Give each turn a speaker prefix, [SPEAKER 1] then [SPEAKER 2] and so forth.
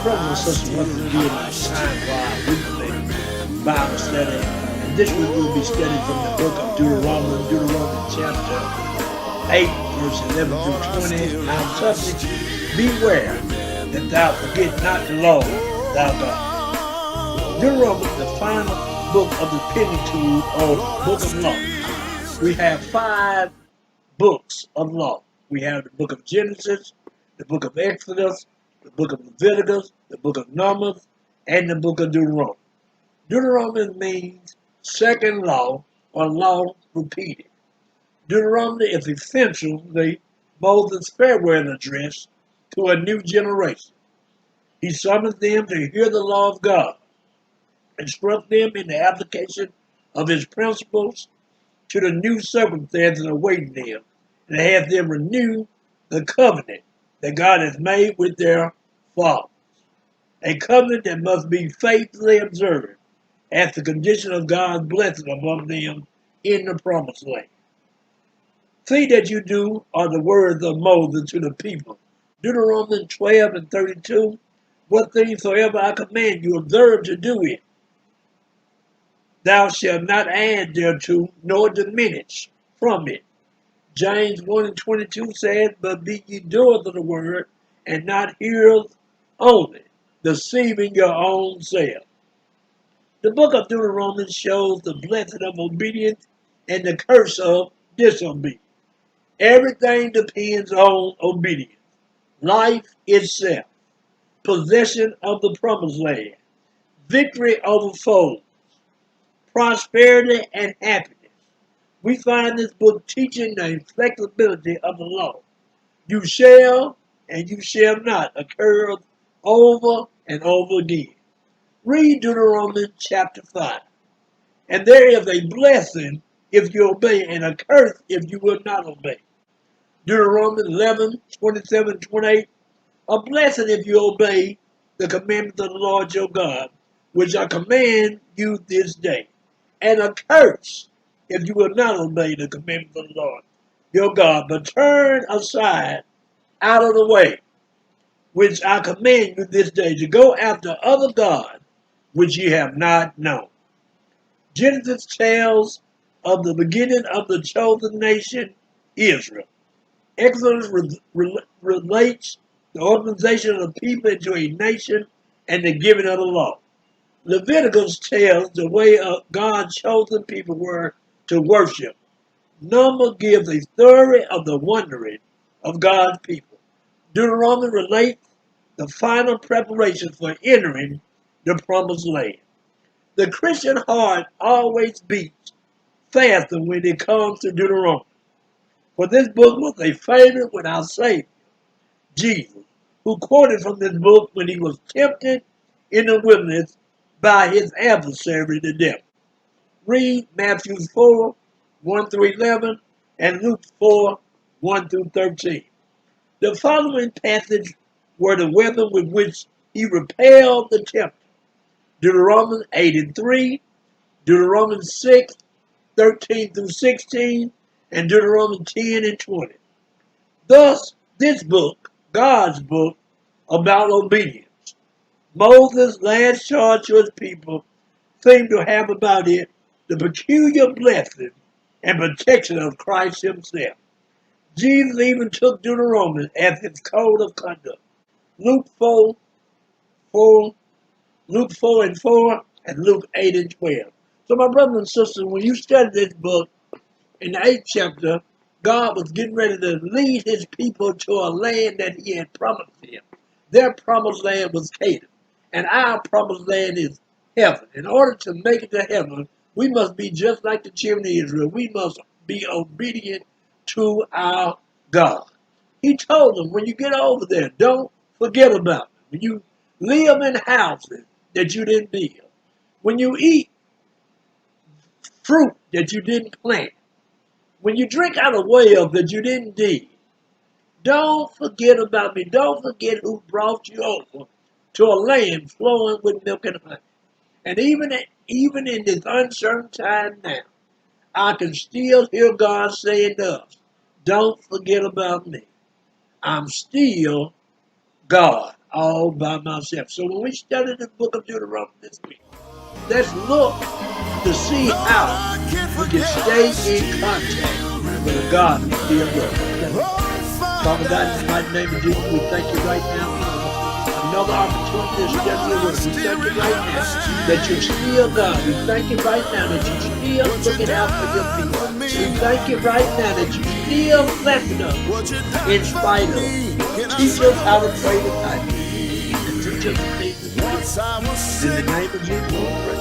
[SPEAKER 1] Brothers and sisters, once again, it's time for our weekly Bible study. And this week we'll be studying from the book of Deuteronomy chapter 8, verse 11 through 20. Our subject, beware that thou forget not the Lord thy God. Deuteronomy, the final book of the Pentateuch, or book of law. We have 5 books of law. We have the book of Genesis, the book of Exodus, the book of Leviticus, the book of Numbers, and the book of Deuteronomy. Deuteronomy means second law or law repeated. Deuteronomy is essentially Moses' farewell address to a new generation. He summons them to hear the law of God, instruct them in the application of his principles to the new circumstances awaiting them, and has them renew the covenant that God has made with their fathers. A covenant that must be faithfully observed as the condition of God's blessing upon them in the promised land. See that you do are the words of Moses to the people. Deuteronomy 12 and 32. What things soever I command you, observe to do it. Thou shalt not add thereto, nor diminish from it. James 1 and 22 says, but be ye doers of the word, and not hearers only, deceiving your own self. The book of Deuteronomy shows the blessing of obedience and the curse of disobedience. Everything depends on obedience. Life itself, possession of the promised land, victory over foes, prosperity and happiness. We find this book teaching the inflexibility of the law. You shall and you shall not occurs over and over again. Read Deuteronomy chapter 5. And there is a blessing if you obey and a curse if you will not obey. Deuteronomy 11, 27, 28. A blessing if you obey the commandments of the Lord your God, which I command you this day. And a curse if you will not obey the commandments of the Lord your God, but turn aside out of the way, which I command you this day, to go after other gods, which ye have not known. Genesis tells of the beginning of the chosen nation, Israel. Exodus relates the organization of the people into a nation and the giving of the law. Leviticus tells the way God's chosen people were to worship. Numbers gives a story of the wandering of God's people. Deuteronomy relates the final preparations for entering the promised land. The Christian heart always beats faster when it comes to Deuteronomy. For this book was a favorite with our Savior, Jesus, who quoted from this book when he was tempted in the wilderness by his adversary, the devil. Read Matthew 4, 1 through 11, and Luke 4, 1 through 13. The following passage were the weapon with which he repelled the tempter. Deuteronomy 8 and 3, Deuteronomy 6, 13 through 16, and Deuteronomy 10 and 20. Thus, this book, God's book, about obedience, Moses' last charge to his people, seemed to have about it the peculiar blessing and protection of Christ himself. Jesus even took Deuteronomy as his code of conduct. Luke 4, 4, Luke 4 and 4, and Luke 8 and 12. So my brothers and sisters, when you study this book, in the 8th chapter, God was getting ready to lead his people to a land that he had promised them. Their promised land was Canaan, and our promised land is heaven. In order to make it to heaven, we must be just like the children of Israel. We must be obedient to our God. He told them, when you get over there, don't forget about it. When you live in houses that you didn't build, when you eat fruit that you didn't plant, when you drink out of wells that you didn't dig, don't forget about me. Don't forget who brought you over to a land flowing with milk and honey. And even in this uncertain time now, I can still hear God saying to us, don't forget about me. I'm still God. all by myself. So when we study the book of Deuteronomy this week, let's look to see how we can stay in contact with a God who still loves. Father God, in the mighty name of Jesus, we thank you right now for another opportunity to study your word. We thank you right now that you're still God. We thank you right now that you're still looking out for your people. We thank you right now that you're still blessing us in spite of. Teach us how to pray tonight. And teach us the things to do. In the name of Jesus, we pray.